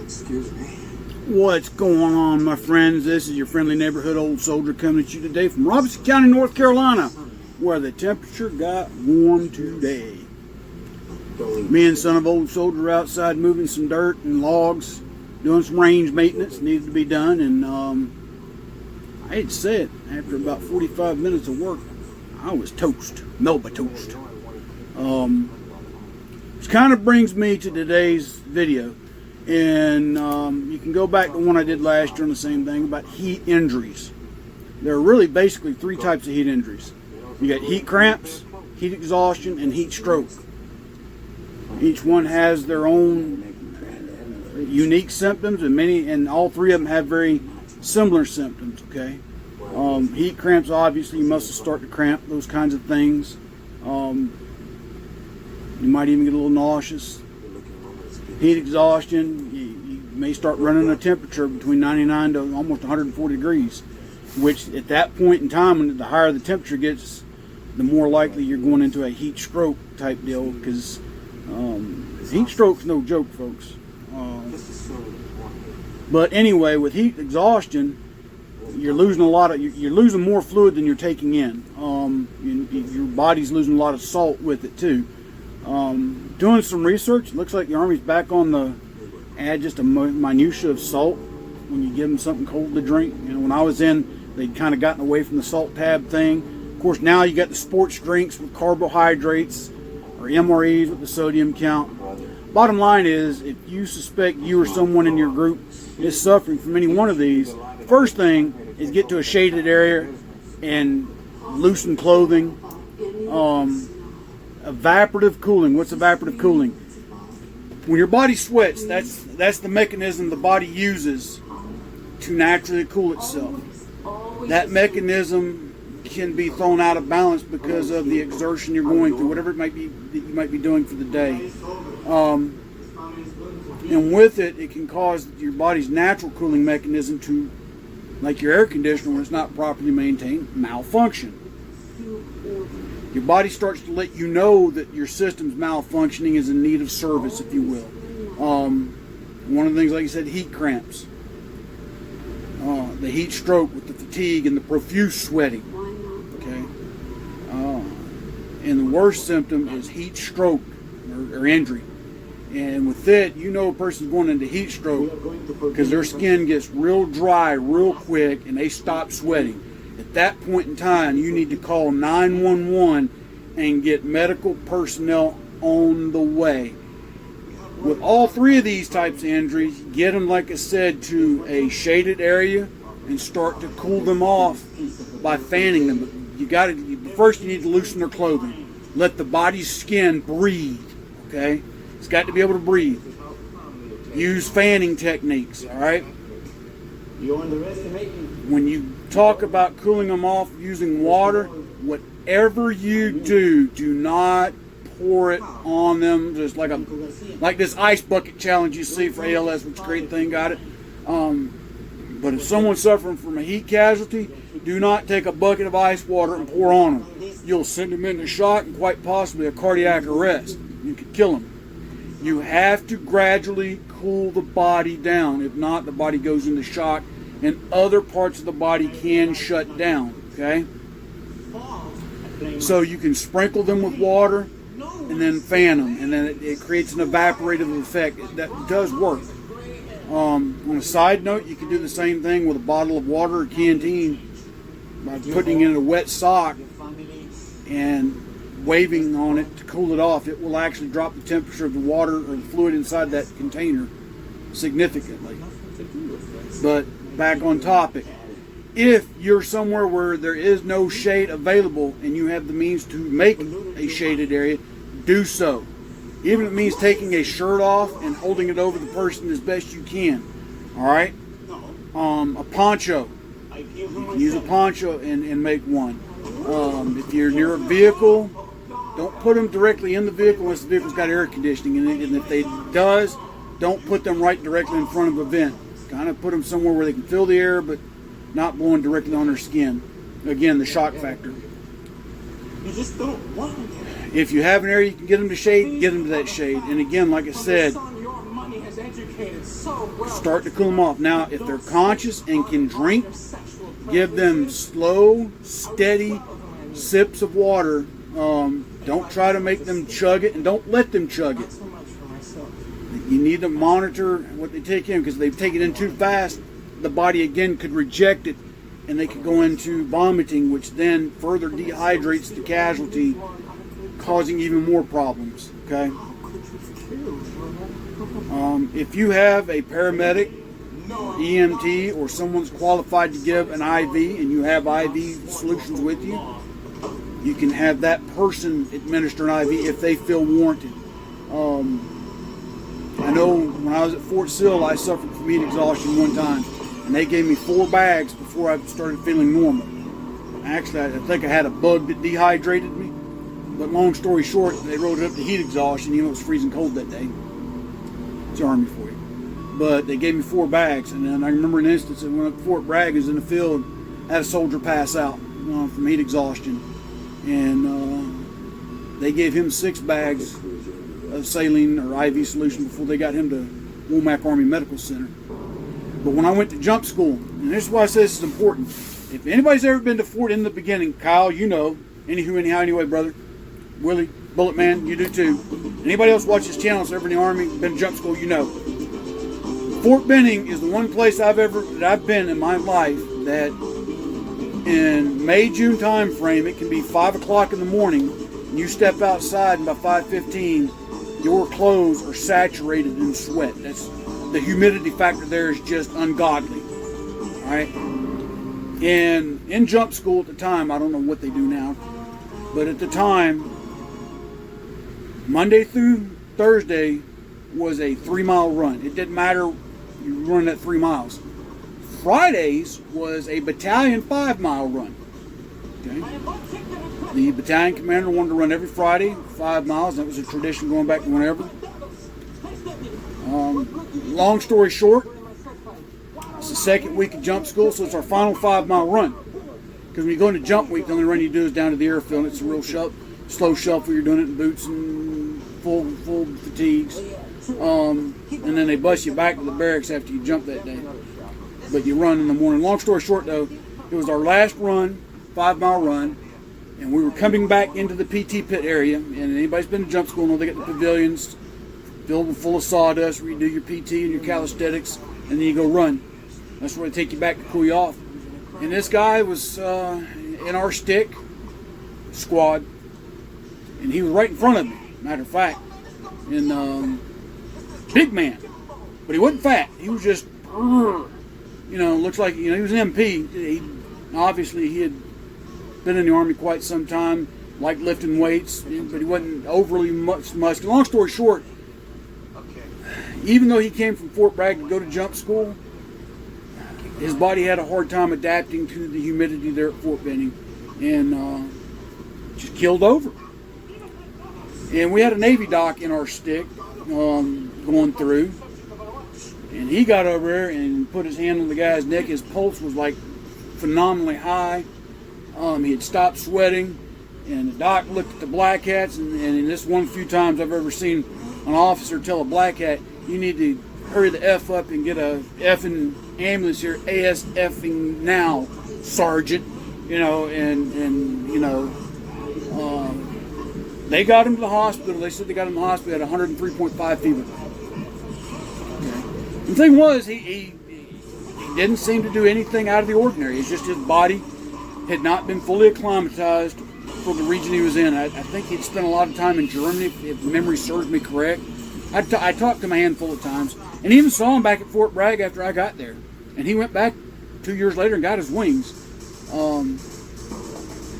Excuse me. What's going on, my friends? This is your friendly neighborhood old soldier coming at you today from Robertson County, North Carolina, where the temperature got warm today. Me and son of old soldier outside moving some dirt and logs, doing some range maintenance needed to be done, and I hate to say it, after about 45 minutes of work, I was toast, Melba toast. Which kind of brings me to today's video. And you can go back to one I did last year on the same thing about heat injuries. There are really basically three types of heat injuries. You got heat cramps, heat exhaustion, and heat stroke. Each one has their own unique symptoms, and all three of them have very similar symptoms. Okay, heat cramps, obviously, you must start to cramp, those kinds of things. You might even get a little nauseous. Heat exhaustion, you may start running a temperature between 99 to almost 140 degrees, which at that point in time, when the higher the temperature gets, the more likely you're going into a heat stroke type deal, because heat stroke's no joke, folks. But anyway, with heat exhaustion, you're losing you're losing more fluid than you're taking in. Your body's losing a lot of salt with it too. Doing some research, it looks like the Army's back on the add just a minutia of salt when you give them something cold to drink. You know, when I was in, they'd kind of gotten away from the salt tab thing. Of course, now you got the sports drinks with carbohydrates, or MREs with the sodium count. Bottom line is, if you suspect you or someone in your group is suffering from any one of these, first thing is get to a shaded area and loosen clothing. Evaporative cooling. What's evaporative cooling? When your body sweats, that's the mechanism the body uses to naturally cool itself. That mechanism can be thrown out of balance because of the exertion you're going through, whatever it might be that you might be doing for the day. And with it, it can cause your body's natural cooling mechanism to, like your air conditioner when it's not properly maintained, malfunction. Your body starts to let you know that your system's malfunctioning, is in need of service, if you will. One of the things, like you said, heat cramps. The heat stroke with the fatigue and the profuse sweating. Okay. And the worst symptom is heat stroke or injury. And with it, you know a person's going into heat stroke because their skin gets real dry real quick and they stop sweating. At that point in time, you need to call 911 and get medical personnel on the way. With all three of these types of injuries, get them, like I said, to a shaded area and start to cool them off by fanning them. First you need to loosen their clothing. Let the body's skin breathe, okay? It's got to be able to breathe. Use fanning techniques, all right? You underestimate me. When you talk about cooling them off using water, whatever you do, do not pour it on them. Just like this ice bucket challenge you see for ALS, which is a great thing, got it. But if someone's suffering from a heat casualty, do not take a bucket of ice water and pour on them. You'll send them into shock and quite possibly a cardiac arrest. You could kill them. You have to gradually cool the body down. If not, the body goes into shock and other parts of the body can shut down, okay? So you can sprinkle them with water and then fan them, and then it creates an evaporative effect. That does work. On a side note, you can do the same thing with a bottle of water or canteen by putting it in a wet sock and waving on it to cool it off. It will actually drop the temperature of the water or the fluid inside that container significantly. But back on topic, if you're somewhere where there is no shade available and you have the means to make a shaded area, do so. Even if it means taking a shirt off and holding it over the person as best you can. All right? A poncho. You can use a poncho and make one. If you're near a vehicle, don't put them directly in the vehicle unless the vehicle's got air conditioning in it. And if it does, don't put them right directly in front of a vent. Kind of put them somewhere where they can feel the air, but not blowing directly on their skin. Again, the shock factor. You just don't want it. If you have an area you can get them to shade, get them to that shade. And again, like I said, Your money has educated Start to cool them off. Now, if they're conscious and can drink, give them slow, steady sips of water. Don't try to make them chug it, and don't let them chug it. You need to monitor what they take in, because if they take it in too fast, the body again could reject it, and they could go into vomiting, which then further dehydrates the casualty, causing even more problems. Okay. If you have a paramedic, EMT, or someone's qualified to give an IV, and you have IV solutions with you, you can have that person administer an IV if they feel warranted. I know when I was at Fort Sill, I suffered from heat exhaustion one time, and they gave me 4 bags before I started feeling normal. Actually, I think I had a bug that dehydrated me, but long story short, they wrote it up to heat exhaustion. You know, it was freezing cold that day. It's Army for you. But they gave me 4 bags, and then I remember an instance that when Fort Bragg was in the field, had a soldier pass out from heat exhaustion, and they gave him 6 bags of saline or IV solution before they got him to Womack Army Medical Center. But when I went to jump school, and this is why I say this is important. If anybody's ever been to Fort in the beginning, Kyle, you know, anywho, anyhow, anyway, brother, Willie, Bullet Man, you do too. Anybody else watch this channel that's ever in the Army, been to jump school, you know. Fort Benning is the one place I've been in my life that in May, June time frame, it can be 5 o'clock in the morning, and you step outside, and by 5:15, your clothes are saturated in sweat. That's the humidity factor there is just ungodly. All right. And in jump school at the time, I don't know what they do now, but at the time, Monday through Thursday was a 3-mile run. It didn't matter, you run that 3 miles. Fridays was a battalion 5-mile run. Okay. The battalion commander wanted to run every Friday 5 miles. That was a tradition going back to whenever. Long story short, it's the second week of jump school, so it's our final 5-mile run. Because when you go into jump week, the only run you do is down to the airfield, and it's a real slow shuffle. You're doing it in boots and full fatigues. And then they bus you back to the barracks after you jump that day. But you run in the morning. Long story short, though, it was our last run, 5-mile run, and we were coming back into the PT pit area. And anybody's been to jump school knows they got the pavilions filled full of sawdust where you do your PT and your calisthenics, and then you go run. That's where they take you back to cool you off. And this guy was in our stick squad, and he was right in front of me, matter of fact. And big man, but he wasn't fat. He was just, looks like, he was an MP. Obviously, he had been in the Army quite some time, liked lifting weights, but he wasn't overly much muscular. Long story short, even though he came from Fort Bragg to go to jump school, his body had a hard time adapting to the humidity there at Fort Benning, and just killed over. And we had a Navy doc in our stick going through, and he got over there and put his hand on the guy's neck. His pulse was like phenomenally high. He had stopped sweating, and the doc looked at the black hats, and in this one few times I've ever seen an officer tell a black hat, "You need to hurry the F up and get a effing ambulance here, ASFing now, Sergeant." They got him to the hospital. They said they got him to the hospital at 103.5 fever. Okay. The thing was, he didn't seem to do anything out of the ordinary. It's just his body had not been fully acclimatized for the region he was in. I think he'd spent a lot of time in Germany, if memory serves me correct. I talked to him a handful of times, and even saw him back at Fort Bragg after I got there. And he went back 2 years later and got his wings.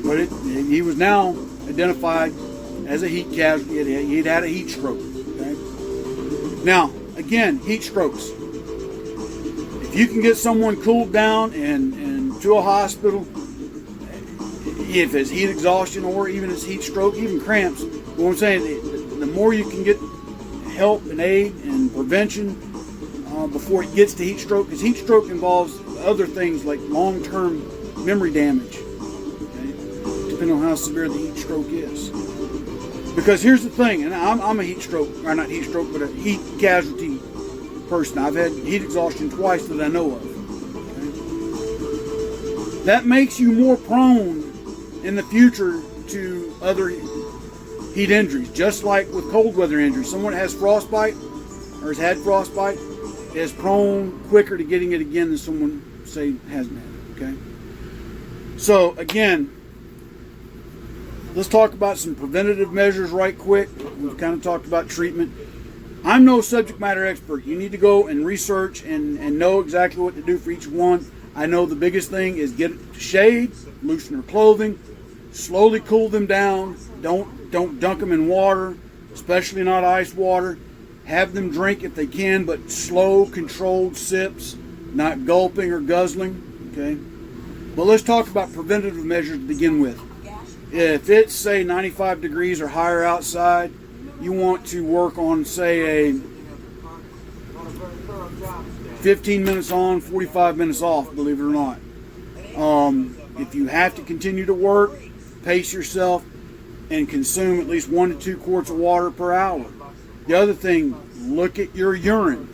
But he was now identified as a heat casualty. He'd had a heat stroke. Okay? Now, again, heat strokes. If you can get someone cooled down and to a hospital, if it's heat exhaustion or even it's heat stroke, even cramps, what I'm saying, the more you can get help and aid and prevention before it gets to heat stroke, because heat stroke involves other things like long-term memory damage, okay? Depending on how severe the heat stroke is. Because here's the thing, and I'm a heat stroke, or not heat stroke, but a heat casualty person. I've had heat exhaustion twice that I know of. Okay? That makes you more prone in the future to other heat injuries, just like with cold weather injuries. Someone that has frostbite or has had frostbite is prone quicker to getting it again than someone, say, hasn't had it. Okay? So again, let's talk about some preventative measures right quick. We've kind of talked about treatment. I'm no subject matter expert. You need to go and research and know exactly what to do for each one. I know the biggest thing is get it to shade, loosen their clothing, slowly cool them down. Don't dunk them in water, especially not ice water. Have them drink if they can, but slow, controlled sips, not gulping or guzzling. Okay. But let's talk about preventative measures to begin with. If it's, say, 95 degrees or higher outside, you want to work on, say, a 15 minutes on, 45 minutes off, believe it or not. If you have to continue to work, pace yourself and consume at least 1 to 2 quarts of water per hour. The other thing, look at your urine.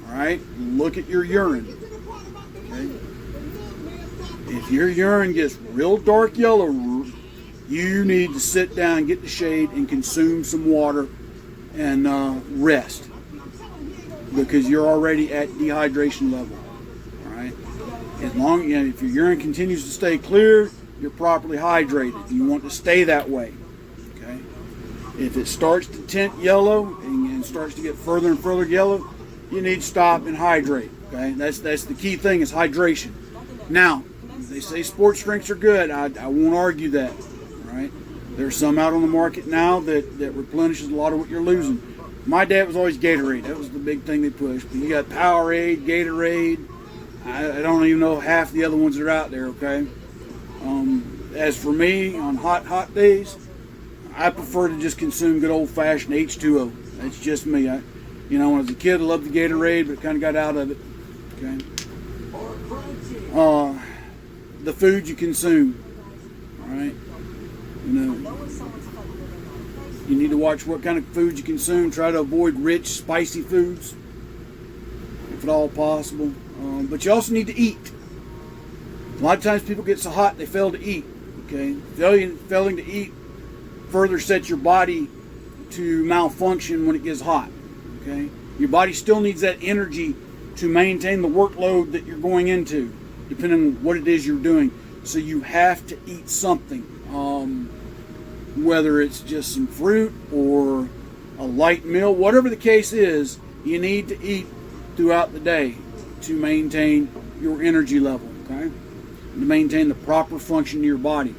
All right? Look at your urine. Okay? If your urine gets real dark yellow, you need to sit down, get the shade, and consume some water and rest, because you're already at dehydration level. All right. As long if your urine continues to stay clear, you're properly hydrated. You want to stay that way. Okay. If it starts to tint yellow and starts to get further and further yellow, you need to stop and hydrate. Okay. That's the key thing, is hydration. Now, they say sports drinks are good. I won't argue that. Right? There's some out on the market now that replenishes a lot of what you're losing. My dad was always Gatorade. That was the big thing they pushed. But you got Powerade, Gatorade. I don't even know half the other ones that are out there, okay? As for me, on hot days, I prefer to just consume good old-fashioned H2O. That's just me. When I was a kid, I loved the Gatorade, but kind of got out of it, okay? The food you consume, all right? You need to watch what kind of food you consume. Try to avoid rich, spicy foods, if at all possible. But you also need to eat. A lot of times people get so hot they fail to eat. Okay, failing to eat further sets your body to malfunction when it gets hot. Okay, your body still needs that energy to maintain the workload that you're going into, depending on what it is you're doing. So you have to eat something. Whether it's just some fruit or a light meal, whatever the case is, you need to eat throughout the day to maintain your energy level, okay? To maintain the proper function of your body.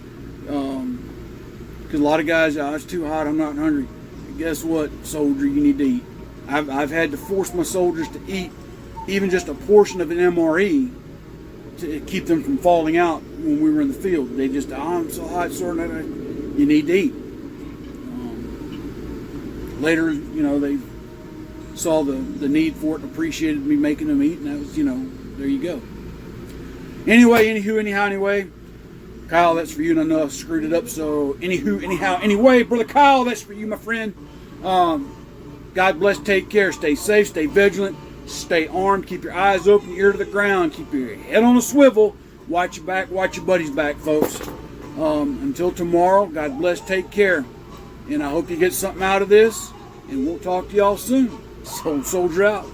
Because a lot of guys, it's too hot, I'm not hungry. Guess what, soldier, you need to eat. I've had to force my soldiers to eat even just a portion of an MRE to keep them from falling out when we were in the field. They just, I'm so hot, sir. You need to eat. Later, they saw the need for it and appreciated me making them eat, and that was, there you go. Anyway, anyway, Kyle, that's for you, and I know I screwed it up, so anyway, Brother Kyle, that's for you, my friend. God bless, take care, stay safe, stay vigilant, stay armed, keep your eyes open, your ear to the ground, keep your head on a swivel, watch your back, watch your buddies back, folks. Until tomorrow, God bless, take care, and I hope you get something out of this, and we'll talk to y'all soon. Soldier out.